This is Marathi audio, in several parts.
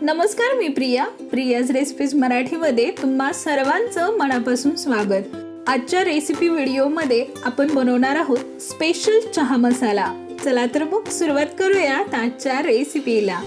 नमस्कार, मी प्रियाज रेसिपीज मराठीमध्ये तुम्हा सर्वांचं मनापासून स्वागत। आजच्या रेसिपी व्हिडिओमध्ये आपण बनवणार आहोत स्पेशल चहा मसाला। चला तर मग सुरुवात करूया आजच्या रेसिपीला।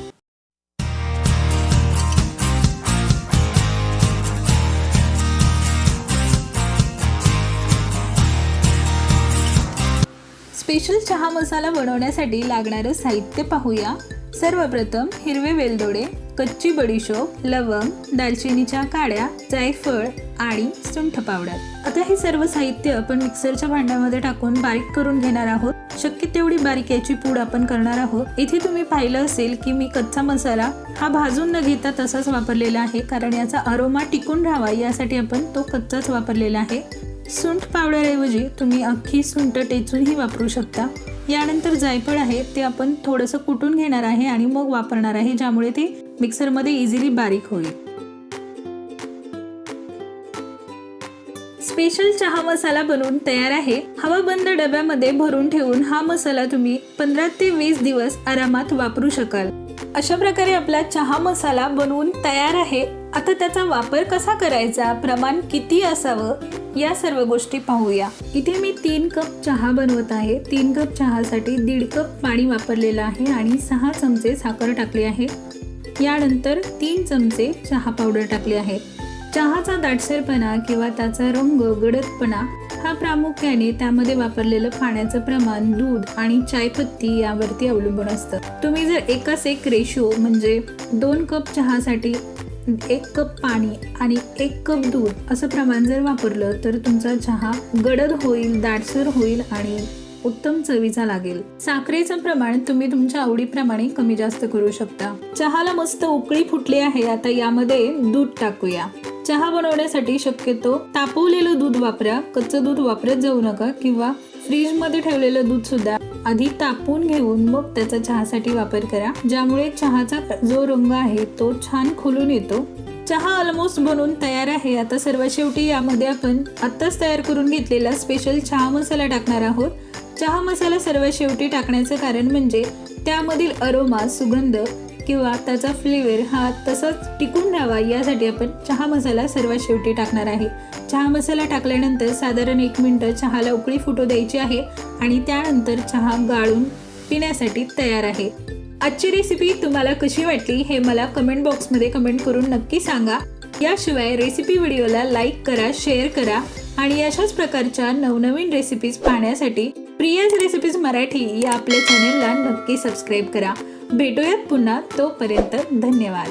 स्पेशल चहा मसाला बनवण्यासाठी लागणारे साहित्य पाहूया। सर्वप्रथम हिरवे वेलदोडे, कच्ची बडीशोप, लवंग, दालचिनीच्या काड्या, जायफळ आणि सुंठ पावडर। आता हे सर्व साहित्य आपण मिक्सरच्या भांड्यामध्ये टाकून बारीक करून घेणार आहोत। शक्य तेवढी बारीक याची पूड आपण करणार आहोत। इथे तुम्ही पाहिलं असेल की मी कच्चा मसाला हा भाजून न घेता तसाच वापरलेला आहे, कारण याचा अरोमा टिकून राहावा यासाठी आपण तो कच्चाच वापरलेला आहे। सुंठ पावडर ऐवजी तुम्ही अख्खी सुंठ टेचूनही वापरू शकता। यानंतर जायफळ आहे ते आपण थोडंसं कुटून घेणार आहे आणि मग वापरणार आहे, ज्यामुळे ते मिक्सरमध्ये इझिली बारीक होईल। स्पेशल चहा मसाला बनवून तयार आहे। हवाबंद डब्यामध्ये भरून ठेवून हा मसाला तुम्ही 15 ते 20 दिवस आरामात वापरू शकाल। अशा प्रकारे आपला चहा मसाला बनवून तयार आहे। आता त्याचा वापर कसा करायचा, प्रमाण किती असावं, या सर्व गोष्टी पाहूया। इथे मी 3 कप चहा बनवत आहे। 3 कप चहासाठी 1.5 कप पाणी वापरलेलं आहे आणि 6 चमचे साखर टाकली आहे। यानंतर 3 चमचे चहा पावडर टाकली आहे। चहाचा दाटसरपणा किंवा त्याचा रंग, गडदपणा हा प्रामुख्याने त्यामध्ये वापरलेलं पाण्याचं प्रमाण, दूध आणि चायपत्ती यावरती अवलंबून असतं। तुम्ही जर एकास एक रेशो म्हणजे 2 कप चहासाठी 1 कप पाणी आणि 1 कप दूध असं प्रमाण जर वापरलं तर तुमचा चहा गडद होईल, दाटसर होईल आणि उत्तम चवीचा लागेल। साखरेचं प्रमाण तुम्ही तुमच्या आवडीप्रमाणे कमी जास्त करू शकता। चहाला मस्त उकळी फुटली आहे। आता यामध्ये दूध टाकूया। चहा बनवण्यासाठी शक्यतो तापवलेलं दूध वापरा, कच्चं दूध वापरत जाऊ नका, किंवा फ्रीज मध्ये ठेवलेलं दूध सुद्धा आधी तापवून घेऊन मग त्याचा चहासाठी वापर करा, ज्यामुळे चहाचा जो रंग आहे तो छान खुलून येतो। चहा ऑलमोस्ट बनवून तयार आहे। आता सर्वात शेवटी यामध्ये आपण आत्ताच तयार करून घेतलेला स्पेशल चहा मसाला टाकणार आहोत। चहा मसाला सर्वात शेवटी टाकण्याचं कारण म्हणजे त्यामधील अरोमा, सुगंध किंवा त्याचा फ्लेवर हा तसाच टिकून राहावा यासाठी आपण चहा मसाला सर्वात शेवटी टाकणार आहे। चहा मसाला टाकल्यानंतर साधारण 1 मिनिट चहाला उकळी फुटू द्यायची आहे आणि त्यानंतर चहा गाळून पिण्यासाठी तयार आहे। आजची रेसिपी तुम्हाला कशी वाटली हे मला कमेंट बॉक्समध्ये कमेंट करून नक्की सांगा। याशिवाय रेसिपी व्हिडिओला लाईक करा, शेअर करा आणि अशाच प्रकारच्या नवनवीन रेसिपीज पाहण्यासाठी प्रियाज रेसिपीज मराठी या आपल्या चॅनेलला नक्की सबस्क्राईब करा। भेटूयात पुन्हा, तोपर्यंत धन्यवाद।